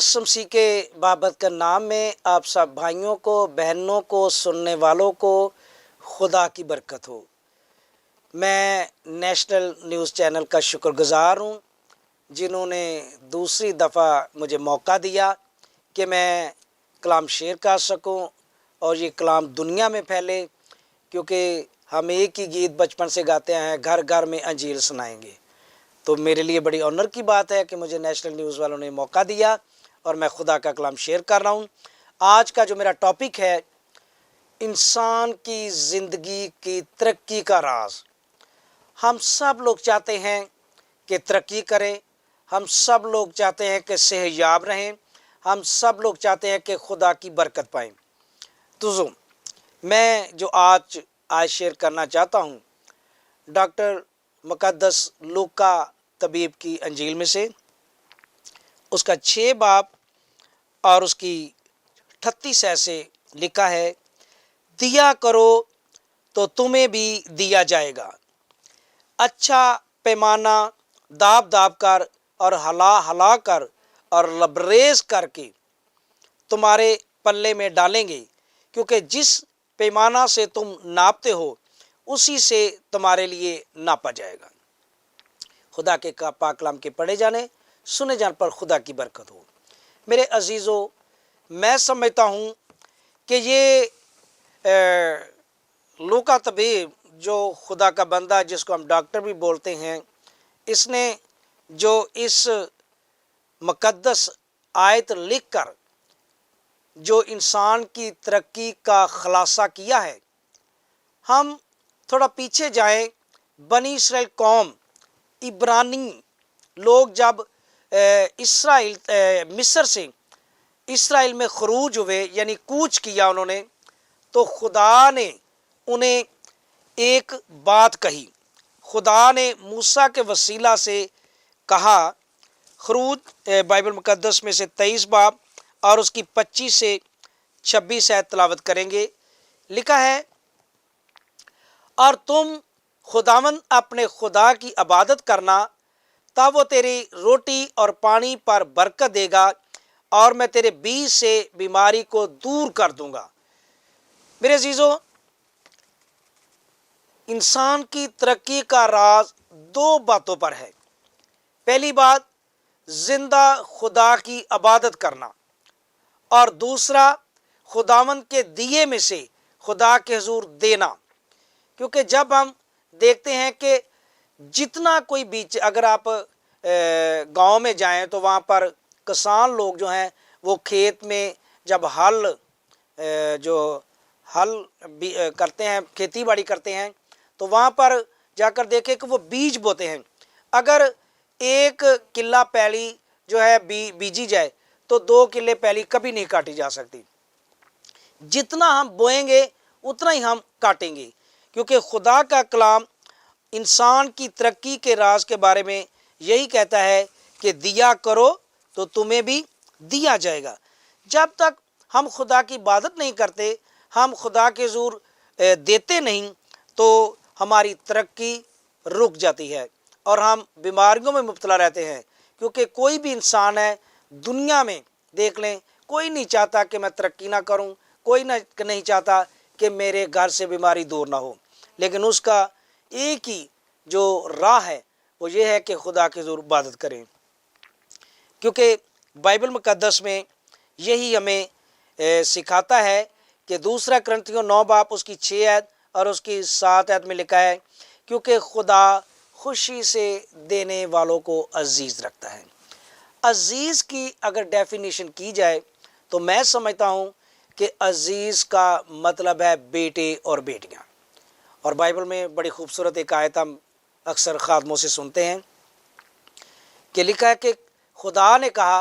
यसु मसीह के बाबत का नाम में आप सब भाइयों को, बहनों को, सुनने वालों को खुदा की बरकत हो। मैं नेशनल न्यूज़ चैनल का शुक्रगुज़ार हूँ जिन्होंने दूसरी दफ़ा मुझे मौका दिया कि मैं कलाम शेयर कर सकूं और ये कलाम दुनिया में फैले, क्योंकि हम एक ही गीत बचपन से गाते हैं, घर घर में अंजील सुनाएंगे। तो मेरे लिए बड़ी ऑनर की बात है कि मुझे नेशनल न्यूज़ वालों ने मौका दिया और मैं खुदा का कलाम शेयर कर रहा हूँ। आज का जो मेरा टॉपिक है, इंसान की ज़िंदगी की तरक्की का राज। हम सब लोग चाहते हैं कि तरक्की करें, हम सब लोग चाहते हैं कि सेहतयाब रहें, हम सब लोग चाहते हैं कि खुदा की बरकत पाएँ। तो मैं जो आज शेयर करना चाहता हूँ, डॉक्टर मुक़द्दस लूका तबीब की अंजील में से उसका 6 बाब और उसकी 38 ऐसे लिखा है, दिया करो तो तुम्हें भी दिया जाएगा, अच्छा पैमाना दाब दाब कर और हला हला कर और लबरेज करके तुम्हारे पल्ले में डालेंगे, क्योंकि जिस पैमाना से तुम नापते हो उसी से तुम्हारे लिए नापा जाएगा। खुदा के पाक कलाम के पढ़े जाने सुने जाने पर खुदा की बरकत हो। मेरे अजीज़ों, मैं समझता हूँ कि ये लूका तबीब जो खुदा का बंदा, जिसको हम डॉक्टर भी बोलते हैं, इसने जो इस मुक़द्दस आयत लिखकर जो इंसान की तरक्की का खुलासा किया है। हम थोड़ा पीछे जाएं, बनी इस्राएल कौम, इब्रानी लोग जब मिस्र से इस्राएल में खरूज हुए, यानी कूच किया उन्होंने, तो खुदा ने उन्हें एक बात कही। खुदा ने मूसा के वसीला से कहा। खरूज बाइबल मुक़द्दस में से 23 बाब और उसकी 25 से 26 आयत तलावत करेंगे। लिखा है, और तुम खुदावंद अपने खुदा की इबादत करना, तब वो तेरी रोटी और पानी पर बरकत देगा और मैं तेरे बीज से बीमारी को दूर कर दूंगा। मेरे अजीजों, इंसान की तरक्की का राज 2 बातों पर है। पहली बात, जिंदा खुदा की इबादत करना, और दूसरा, खुदावंद के दिए में से खुदा के हुजूर देना। क्योंकि जब हम देखते हैं कि जितना कोई बीच, अगर आप गांव में जाएं तो वहाँ पर किसान लोग जो हैं वो खेत में जब हल करते हैं, खेती बाड़ी करते हैं, तो वहाँ पर जाकर देखें कि वो बीज बोते हैं। अगर 1 किल्ला पैली जो है बीजी जाए तो 2 किल्ले पैली कभी नहीं काटी जा सकती। जितना हम बोएंगे उतना ही हम काटेंगे, क्योंकि खुदा का कलाम इंसान की तरक्की के राज के बारे में यही कहता है कि दिया करो तो तुम्हें भी दिया जाएगा। जब तक हम खुदा की इबादत नहीं करते, हम खुदा के हुजूर देते नहीं, तो हमारी तरक्की रुक जाती है और हम बीमारियों में मुब्तला रहते हैं। क्योंकि कोई भी इंसान है दुनिया में, देख लें, कोई नहीं चाहता कि मैं तरक्की ना करूं, कोई नहीं चाहता कि मेरे घर से बीमारी दूर ना हो, लेकिन उसका एक ही जो राह है वो ये है कि खुदा की ज़रूर इबादत करें। क्योंकि बाइबल मुक़द्दस में यही हमें सिखाता है कि 2 कुरिन्थियों 9 बाब उसकी 6 आयत और उसकी 7 आयत में लिखा है, क्योंकि खुदा खुशी से देने वालों को अजीज़ रखता है। अजीज़ की अगर डेफिनेशन की जाए तो मैं समझता हूँ कि अजीज़ का मतलब है बेटे और बेटियाँ। और बाइबल में बड़ी खूबसूरत एक आयत हम अक्सर खादमों से सुनते हैं कि लिखा है कि खुदा ने कहा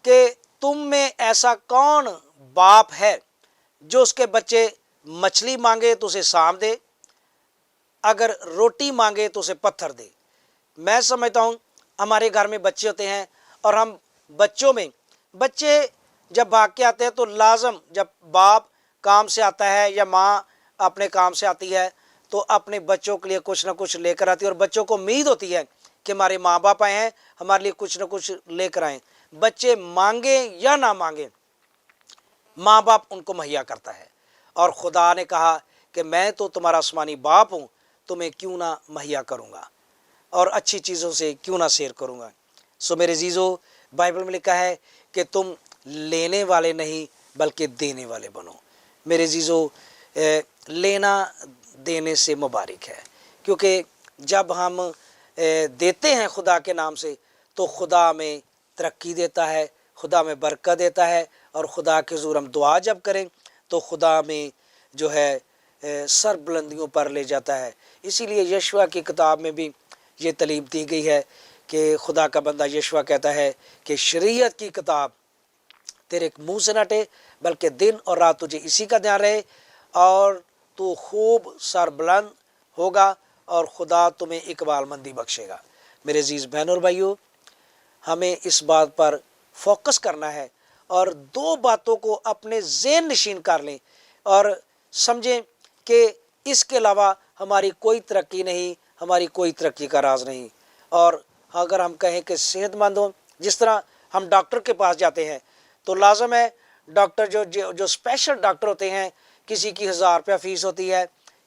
कि तुम में ऐसा कौन बाप है जो उसके बच्चे मछली मांगे तो उसे सांप दे, अगर रोटी मांगे तो उसे पत्थर दे। मैं समझता हूँ हमारे घर में बच्चे होते हैं और हम बच्चे जब भाग के आते हैं तो लाजम, जब बाप काम से आता है या माँ अपने काम से आती है, तो अपने बच्चों के लिए कुछ ना कुछ लेकर आती है, और बच्चों को उम्मीद होती है कि हमारे माँ बाप आए हैं, हमारे लिए कुछ ना कुछ लेकर आएँ। بچے مانگیں یا نہ مانگیں ماں باپ ان کو مہیا کرتا ہے، اور خدا نے کہا کہ میں تو تمہارا آسمانی باپ ہوں، تمہیں کیوں نہ مہیا کروں گا اور اچھی چیزوں سے کیوں نہ سیر کروں گا۔ سو میرے عزیزو، بائبل میں لکھا ہے کہ تم لینے والے نہیں بلکہ دینے والے بنو۔ میرے عزیزو، لینا دینے سے مبارک ہے، کیونکہ جب ہم دیتے ہیں خدا کے نام سے تو خدا ہمیں ترقی دیتا ہے، خدا ہمیں برکت دیتا ہے، اور خدا کے حضور ہم دعا جب کریں تو خدا ہمیں جو ہے سر بلندیوں پر لے جاتا ہے۔ اسی لیے یشوع کی کتاب میں بھی یہ تعلیم دی گئی ہے کہ خدا کا بندہ یشوع کہتا ہے کہ شریعت کی کتاب تیرے منہ سے نہ ہٹے، بلکہ دن اور رات تجھے اسی کا دھیان رہے، اور تو خوب سر بلند ہوگا اور خدا تمہیں اقبال مندی بخشے گا۔ میرے عزیز بہنوں اور بھائیوں، ہمیں اس بات پر فوکس کرنا ہے اور دو باتوں کو اپنے ذہن نشین کر لیں اور سمجھیں کہ اس کے علاوہ ہماری کوئی ترقی نہیں، ہماری کوئی ترقی کا راز نہیں۔ اور اگر ہم کہیں کہ صحت مند ہوں، جس طرح ہم ڈاکٹر کے پاس جاتے ہیں تو لازم ہے ڈاکٹر جو اسپیشل ڈاکٹر ہوتے ہیں، کسی کی 1000 روپیہ فیس ہوتی ہے،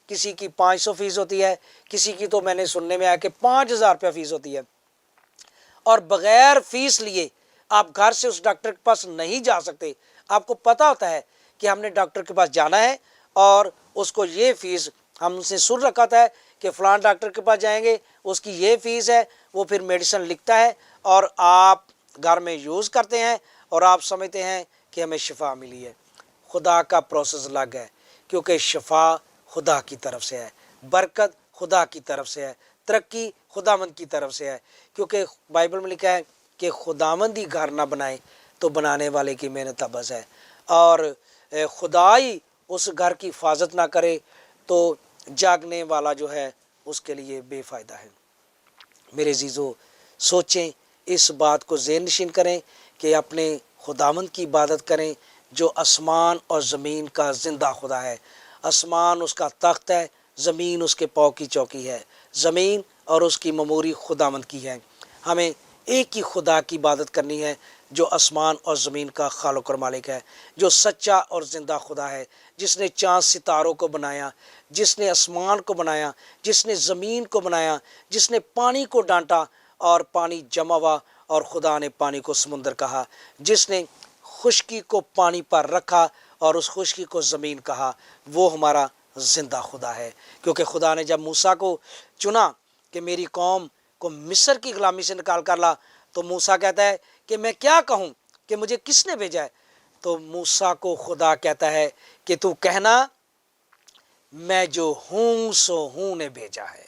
کسی کی 500 فیس ہوتی ہے، کسی کی تو میں نے سننے میں آیا کہ 5000 روپیہ فیس ہوتی ہے، اور بغیر فیس لیے آپ گھر سے اس ڈاکٹر کے پاس نہیں جا سکتے۔ آپ کو پتہ ہوتا ہے کہ ہم نے ڈاکٹر کے پاس جانا ہے، اور اس کو یہ فیس ہم سے سن رکھا تھا کہ فلان ڈاکٹر کے پاس جائیں گے، اس کی یہ فیس ہے، وہ پھر میڈیسن لکھتا ہے اور آپ گھر میں یوز کرتے ہیں اور آپ سمجھتے ہیں کہ ہمیں شفا ملی ہے۔ خدا کا پروسیس الگ ہے، کیونکہ شفا خدا کی طرف سے ہے، برکت خدا کی طرف سے ہے، ترقی خداوند کی طرف سے ہے، کیونکہ بائبل میں لکھا ہے کہ خداوند ہی گھر نہ بنائے تو بنانے والے کی محنت عبث ہے، اور خدا ہی اس گھر کی حفاظت نہ کرے تو جاگنے والا جو ہے اس کے لیے بے فائدہ ہے۔ میرے عزیزو، سوچیں، اس بات کو ذہن نشین کریں کہ اپنے خداوند کی عبادت کریں جو آسمان اور زمین کا زندہ خدا ہے۔ آسمان اس کا تخت ہے، زمین اس کے پاؤں کی چوکی ہے، زمین اور اس کی معموری خداوند کی ہے۔ ہمیں ایک ہی خدا کی عبادت کرنی ہے جو آسمان اور زمین کا خالق اور مالک ہے، جو سچا اور زندہ خدا ہے، جس نے چاند ستاروں کو بنایا، جس نے آسمان کو بنایا، جس نے زمین کو بنایا، جس نے پانی کو ڈانٹا اور پانی جمع ہوا اور خدا نے پانی کو سمندر کہا، جس نے خشکی کو پانی پر رکھا اور اس خشکی کو زمین کہا، وہ ہمارا زندہ خدا ہے۔ کیونکہ خدا نے جب موسیٰ کو چنا کہ میری قوم کو مصر کی غلامی سے نکال کر لا، تو موسیٰ کہتا ہے کہ میں کیا کہوں کہ مجھے کس نے بھیجا ہے؟ تو موسیٰ کو خدا کہتا ہے کہ تو کہنا میں جو ہوں سو ہوں نے بھیجا ہے۔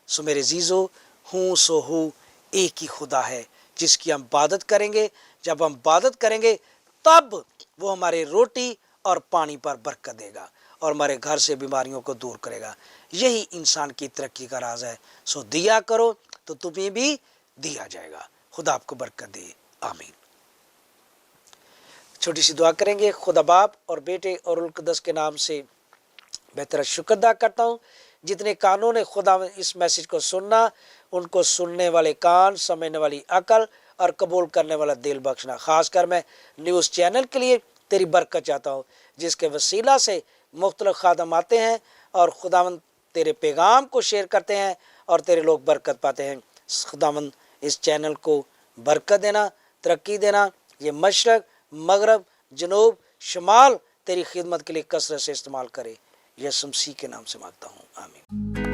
سو میرے عزیزو، ہوں سو ہوں ایک ہی خدا ہے جس کی ہم عبادت کریں گے۔ جب ہم عبادت کریں گے تب وہ ہمارے روٹی اور پانی پر برکت دے گا اور ہمارے گھر سے بیماریوں کو دور کرے گا۔ یہی انسان کی ترقی کا راز ہے۔ سو دیا کرو تو تمہیں بھی دیا جائے گا۔ خدا آپ کو برکت دے، آمین۔ چھوٹی سی دعا کریں گے۔ خدا باپ اور بیٹے اور روح القدس کے نام سے میں تیرا شکر ادا کرتا ہوں، جتنے کانوں نے خدا اس میسیج کو سننا، ان کو سننے والے کان، سمجھنے والی عقل اور قبول کرنے والا دل بخشنا۔ خاص کر میں نیوز چینل کے لیے تیری برکت چاہتا ہوں، جس کے وسیلہ سے مختلف خادم آتے ہیں اور خداوند تیرے پیغام کو شیئر کرتے ہیں اور تیرے لوگ برکت پاتے ہیں۔ خداوند اس چینل کو برکت دینا، ترقی دینا، یہ مشرق، مغرب، جنوب، شمال تیری خدمت کے لیے کثرت سے استعمال کرے۔ یسوع مسیح کے نام سے مانگتا ہوں، آمین۔